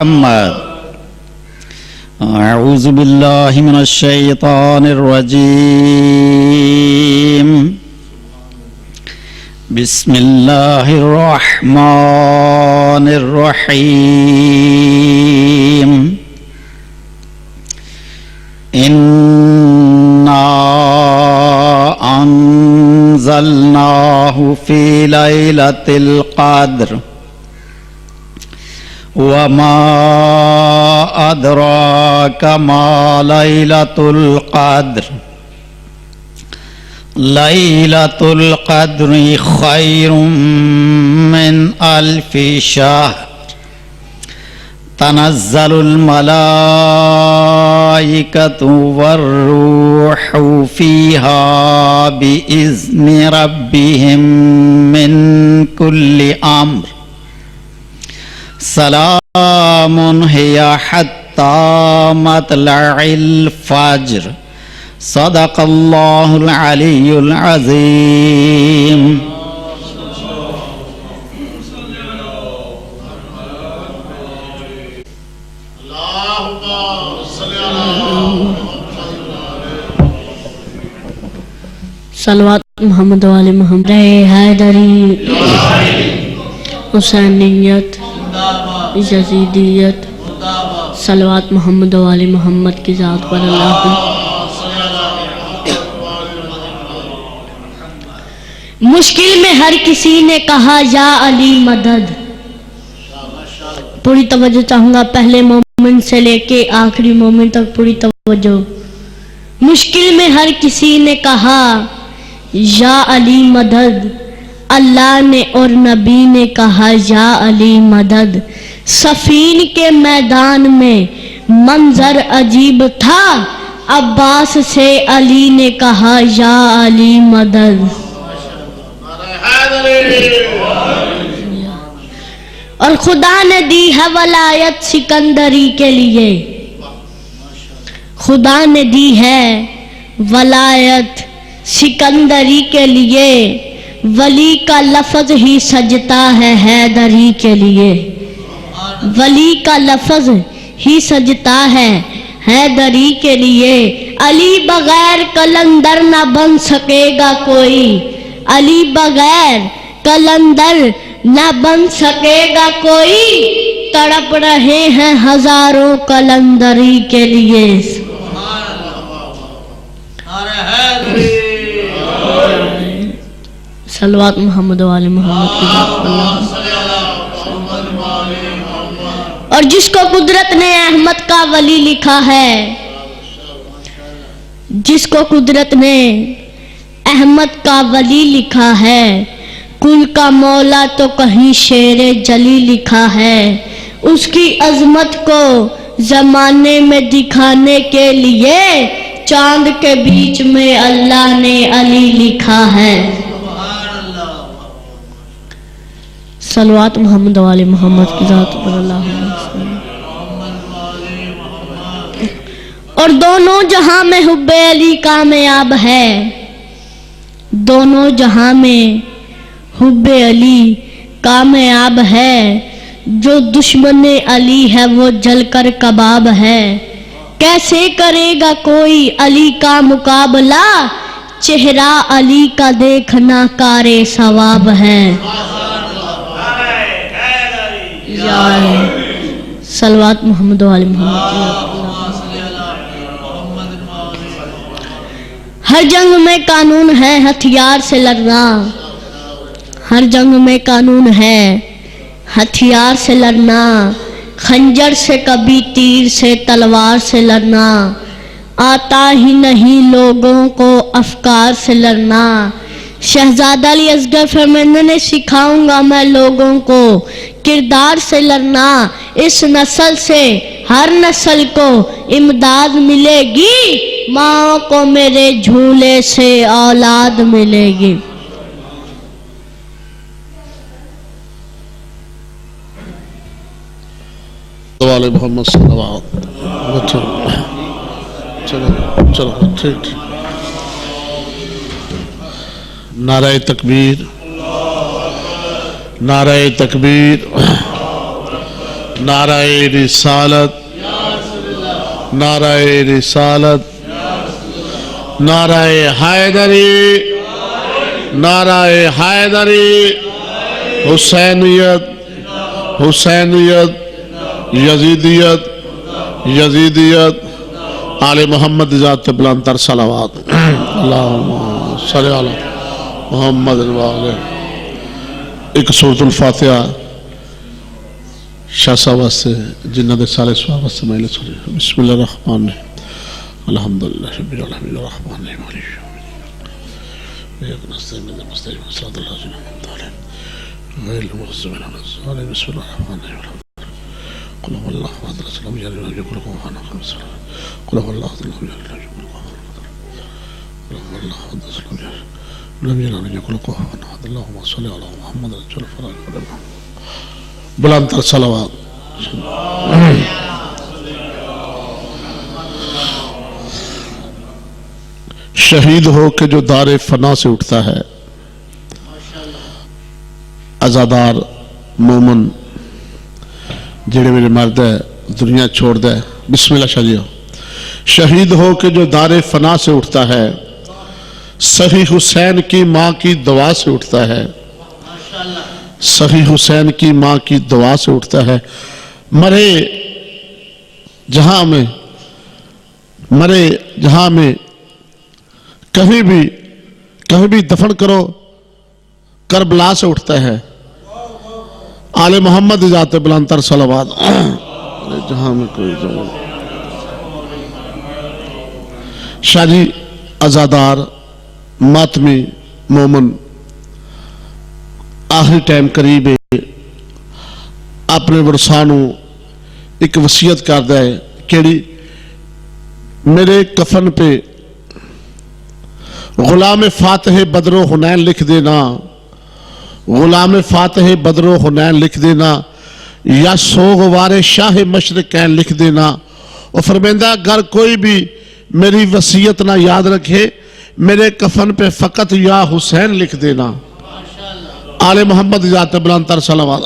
محمد اعوذ باللہ من الشیطان الرجیم بسم اللہ الرحمن الرحیم انا انزلناہ فی لیلۃ القدر وما أدراك ما ليلة القدر ليلة القدر خير من 1000 شهر تنزل الملائكة والروح فيها بإذن ربهم من كل أمر سلام هي حتى مطلع الفجر صدق الله العلي العظيم صلوات محمد والے محمد حیدری حسینیت یزیدیت صلوات محمد والے محمد کی ذات پر اللہ مشکل میں ہر کسی نے کہا یا علی مدد. پوری توجہ چاہوں گا پہلے مومن سے لے کے آخری مومن تک پوری توجہ. مشکل میں ہر کسی نے کہا یا علی مدد, اللہ نے اور نبی نے کہا یا علی مدد. صفین کے میدان میں منظر عجیب تھا, عباس سے علی نے کہا یا علی مدد. اور خدا نے دی ہے ولایت سکندری کے لیے, خدا نے دی ہے ولایت سکندری کے لیے. ولی کا لفظ ہی سجتا ہے حیدری کے لیے, ولی کا لفظ ہی سجتا ہے حیدری کے لیے. علی بغیر قلندر نہ بن سکے گا کوئی, علی بغیر قلندر نہ بن سکے گا کوئی. تڑپ رہے ہیں ہزاروں قلندری کے لیے. صلوات محمد والے محمد کی ذات پر اللہ. اور جس کو قدرت نے احمد کا ولی لکھا ہے, جس کو قدرت نے احمد کا ولی لکھا ہے, کل کا مولا تو کہیں شیر جلی لکھا ہے. اس کی عظمت کو زمانے میں دکھانے کے لیے چاند کے بیچ میں اللہ نے علی لکھا ہے. صلوات محمد والے محمد کی ذات پر اللہ. اور دونوں جہاں میں حب علی کامیاب ہے, دونوں جہاں میں حب علی کامیاب ہے. جو دشمن علی ہے وہ جل کر کباب ہے. کیسے کرے گا کوئی علی کا مقابلہ, چہرہ علی کا دیکھنا کارے ثواب ہے. صلوات محمد والے محمد. ہر جنگ میں قانون ہے ہتھیار سے لڑنا, ہر جنگ میں قانون ہے ہتھیار سے لڑنا. خنجر سے کبھی تیر سے تلوار سے لڑنا, آتا ہی نہیں لوگوں کو افکار سے لڑنا. شہزادہ علی اصغر فرماتے ہیں سکھاؤں گا میں لوگوں کو کردار سے لڑنا. اس نسل سے ہر نسل کو امداد ملے گی, ماں کو میرے جھولے سے اولاد ملے گی. والے محمد صلوات. چلو ٹھیک. نعرہ تکبیر، نعرہ تکبیر، نعرہ رسالت نعرہ رسالت نعرہ حیدری نعرہ حیدری حسینیت حسینیت یزیدیت یزیدیت آل محمد ذات بلند تر صلوات اللہم صلی علی محمد وآلہ. ایک سورۃ الفاتحہ شاہ صاحب واسطے جنہ دے سالے صحابہ واسطے میں لے سوری. بسم اللہ الرحمن الرحیم الحمدللہ رب العالمین الرحمن الرحیم مالک یوم الدین ایاک نستعین اهدنا المستقیم صراط الذین انعمت علیہم غیر المغضوب علیہم ولا الضالین. بسم اللہ الرحمن الرحیم قل هو الله احد لم يلد ولم يكن له كفوا احد. قل هو الله احد لم يلد ولم يكن له كفوا احد. لم يلد ولم يكن له كفوا احد. اللهم صل على محمد رسول الله بلند تر صلوات. شہید ہو کے جو دار فنا سے اٹھتا ہے عزادار مومن جڑے میرے مرد ہے دنیا چھوڑ دے. بسم اللہ شاہ جی. شہید ہو کے جو دار فنا سے اٹھتا ہے صحیح حسین کی ماں کی دعا سے اٹھتا ہے صحیح حسین کی ماں کی دعا سے اٹھتا ہے. مرے جہاں میں کہیں بھی دفن کرو کربلا سے اٹھتا ہے. آل محمد ذات بلند تر صلوات. جہاں میں کوئی زمان شاہ جی عزادار ماتمی مومن آخری ٹائم قریب ہے اپنے ورثانوں ایک وصیت کردا ہے کیڑی میرے کفن پہ غلام فاتح بدر و حنین لکھ دینا غلام فاتح بدر و حنین لکھ دینا یا سوگوار شاہ مشرقین لکھ دینا. اور فرمائندہ اگر کوئی بھی میری وصیت نہ یاد رکھے میرے کفن پہ فقط یا حسین لکھ دینا. آل محمد ذات بلند تر صلوات.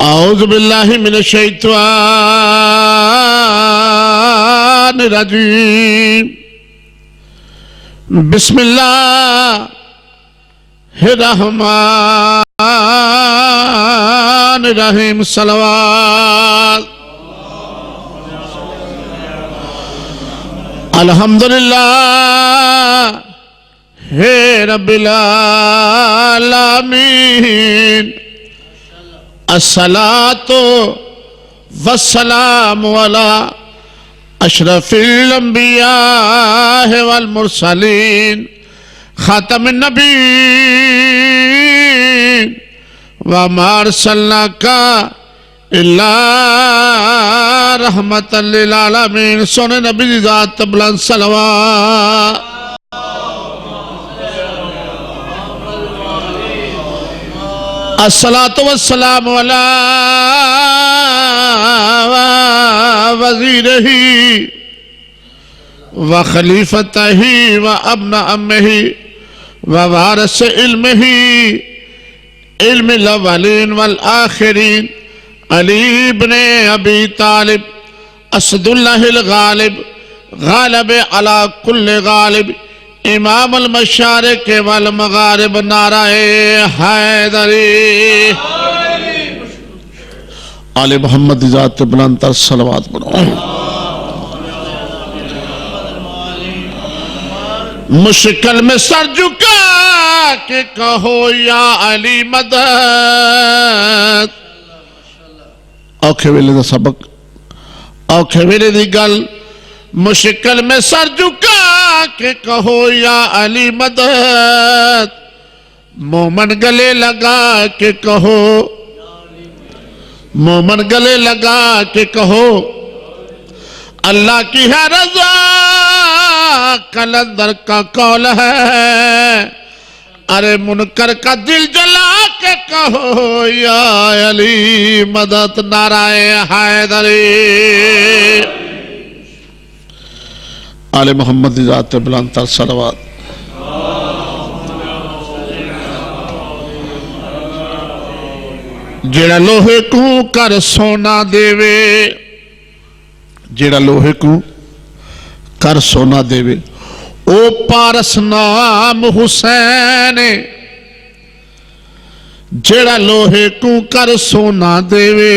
اعوذ باللہ من الشیطان الرجیم. بسم اللہ الرحمن الرحیم. صلوات. الحمدللہ رب العالمین. الصلاة والسلام علی اشرف الانبیاء والمرسلین خاتم النبیین وما ارسلناک الا رحمتا للعالمین. سونے نبی ذات بلند صلوات. الصلاة والسلام على وزيره وخليفته وابن عمه ووارث علمه علم الاولين والآخرين علي بن ابي طالب اسد الله الغالب غالب على كل غالب امام المشارق والمغارب. نعرہ حیدری. آل محمد ذات بلند تر صلوات پڑھو. مشکل میں سر جھکا کہ کہو یا علی مدد. اوکھے ویلے دا سبق اوکھے ویلے دی گل. مشکل میں سر جھکا کہ کہو یا علی مدد. مومن گلے لگا کہ کہو مومن گلے لگا کہ کہو اللہ کی ہے رضا. کلندر کا قول ہے ارے منکر کا دل جلا کے کہو یا علی مدد. نعرہ حیدری. آل محمد ذات بلند تر صلوات. جیڑا لوہے کو کر سونا دیوے جیڑا لوہے کو کر سونا دیوے او پارس نام حسین جیڑا لوہے کو کر سونا دیوے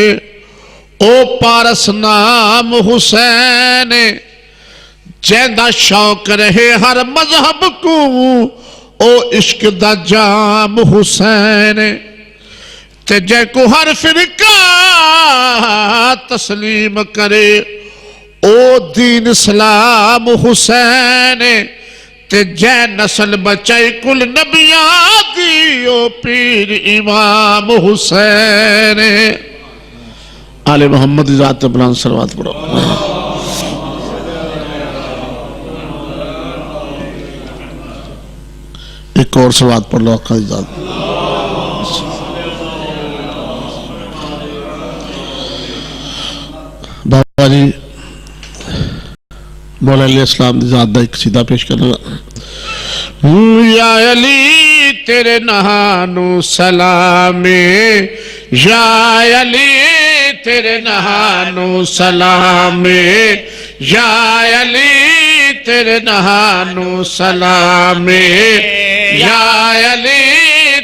او پارس نام حسین جیندہ شوق رہے ہر مذہب کو او عشق دا جام حسین تے جے کو ہر فرقہ تسلیم کرے او دین اسلام حسین تے جے نسل بچائی کل نبیاں دی او پیر امام حسین آل محمد ذات بلند صلوات پڑھو ایک اور صلوات پڑھ لو آقا ذات بابا جی مولا علیہ السلام دی ذات دا ایک سیدھا پیش کرنا یا علی تیرے نہانو سلام یا علی تیرے نہانو سلام یا علی تیرے نہانو سلام یا علی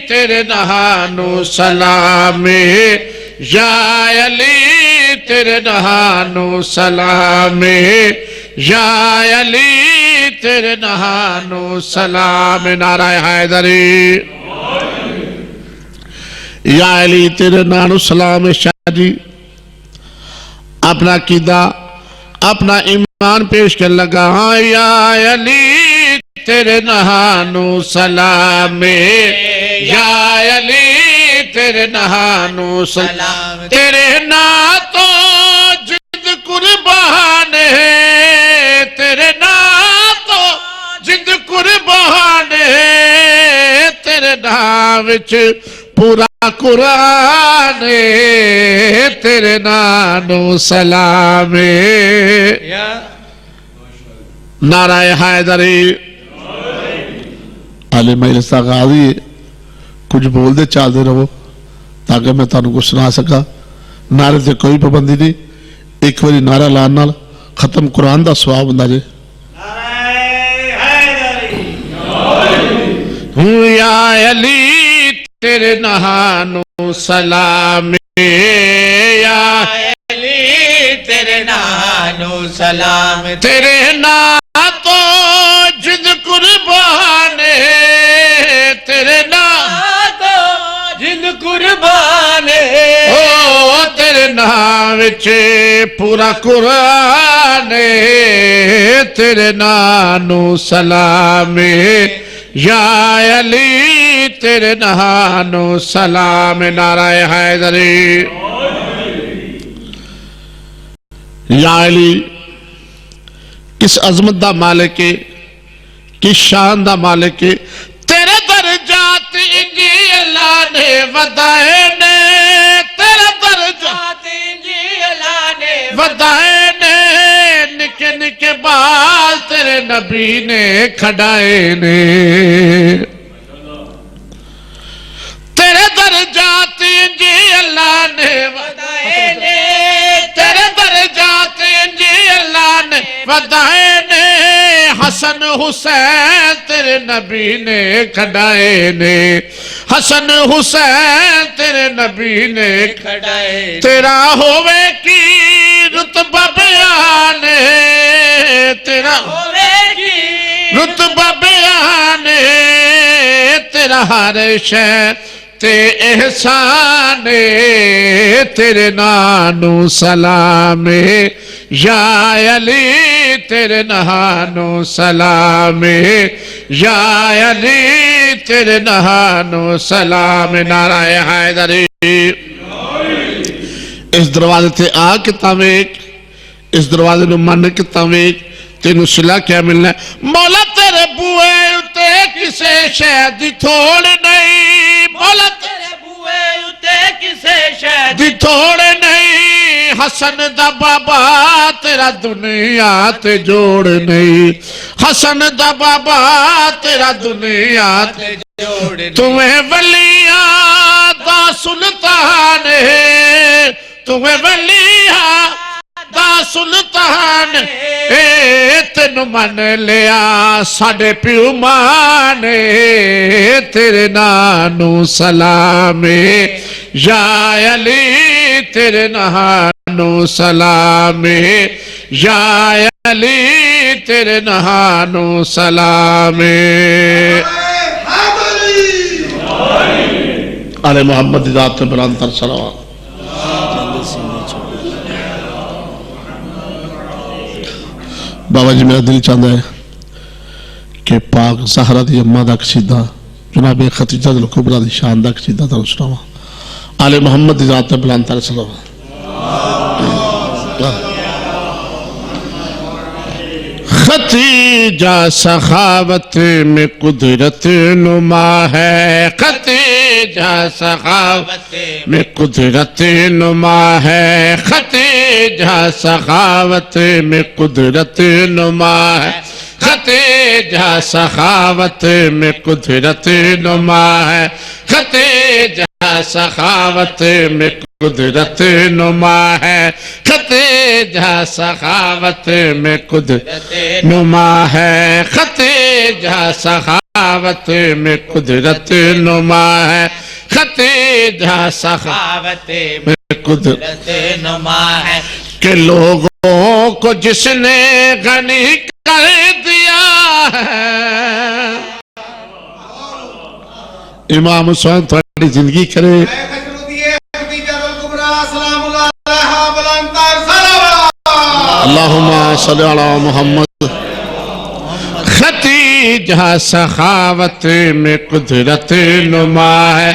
تیرے نہانو سلام یا علی تیرے نہانو سلام یا علی تیرے نہانو سلام نعرہ حیدری یا علی تیرے نہانو سلام شاہ جی اپنا قیدہ اپنا ایمان پیش کر لگا یا علی تیرے نہانو سلام یا علی تیرے نہانو سلام تیرے ناتو جد قربان ہے تیرے ناتو جد قربان ہے تیرے ناوچ پورا قرآن ہے تیرے نانو سلام نعرہ حیدری علی مجلس غازی کچھ بول دے چال دے رہو تاکہ میں تانوں کو سنا سکا نعرے تے کوئی پابندی نہیں ایک واری نعرہ لان نال ختم قرآن دا ثواب ہوندا جے یا علی تیرے نہانو سلام یا علی تیرے نہانو سلام تیرے ناتو جد قربان ہے تیرے ناتو جد قربان ہے او تیرے ناوچ پورا قرآن ہے تیرے نانو سلام یا علی تیرے نہانو سلام نعرہ حیدری یا علی کس عظمت دا مالک ہے کس شان دا مالک ہے تیرے درجات انجی اللہ نے ودائے نے تیرے درجات انجی اللہ نے ودائے نے نکے نکے بال تیرے نبی نے کھڑائے نے تیرے درجات انجی اللہ نے ودائے نے تیرے درجات انجی اللہ نے ودائے نے حسن حسین تیرے نبی نے کھڑائے نے حسن حسین تیرے نبی نے کھڑائے تیرا ہوئے کی رتبہ بیان ہے تیرا ہوئے کی رتبہ بیان ہے تیرا ہر شے تے احسان تیرے نانو سلام یا علی تیرے نہانو سلام یا علی تیرے نہانو سلام نعرہ حیدری اس دروازے تے آ کے تاویک اس دروازے نو من کے تاویک تینو صلح کیا ملنا ہے مولا تیرے بوئے اتے کسے شہد تھوڑ نہیں مولا تیرے بوئے اتے کسے شہد تھوڑ نہیں حسن دا بابا تیرا دنیا تے جوڑ نہیں حسن دا بابا تیرا دنیا تے جوڑ نہیں تمہیں ولیاں دا سلطان ہے تمہیں ولیہ دا سلطان تین من لیا ساڑے پیو مانے تیرے نانو سلام یا علی تیرے نانو سلام یا علی تیرے نانو سلام آل محمد ذات بلند تر صلوات بابا جی میرا دل چاہتا ہے کہ پاک زہرہ دی اممہ دا قصیدہ جناب خدیجہ الکبریٰ دی شان دا قصیدہ تا سناوا آل محمد دی ذات بلند تر صلوات خدیجہ سخاوت میں قدرت نما ہے خدیجہ سخاوت میں قدرت نما ہے خدیجہ سخاوت میں قدرت نما ہے خدیجہ سخاوت میں قدرت نما ہے خدیجہ سخاوت میں قدرت نما ہے خدیجہ سخاوت میں قدرت نما ہے خدیجہ سخاوت میں قدرت نما ہے خدیجہ سخاوت میں قدرت نما ہے کہ لوگوں کو جس نے غنی کر دیا ہے امام حسین تھوڑی زندگی کرے اللہم صلی علی محمد خدیجہ سخاوت میں قدرت نما ہے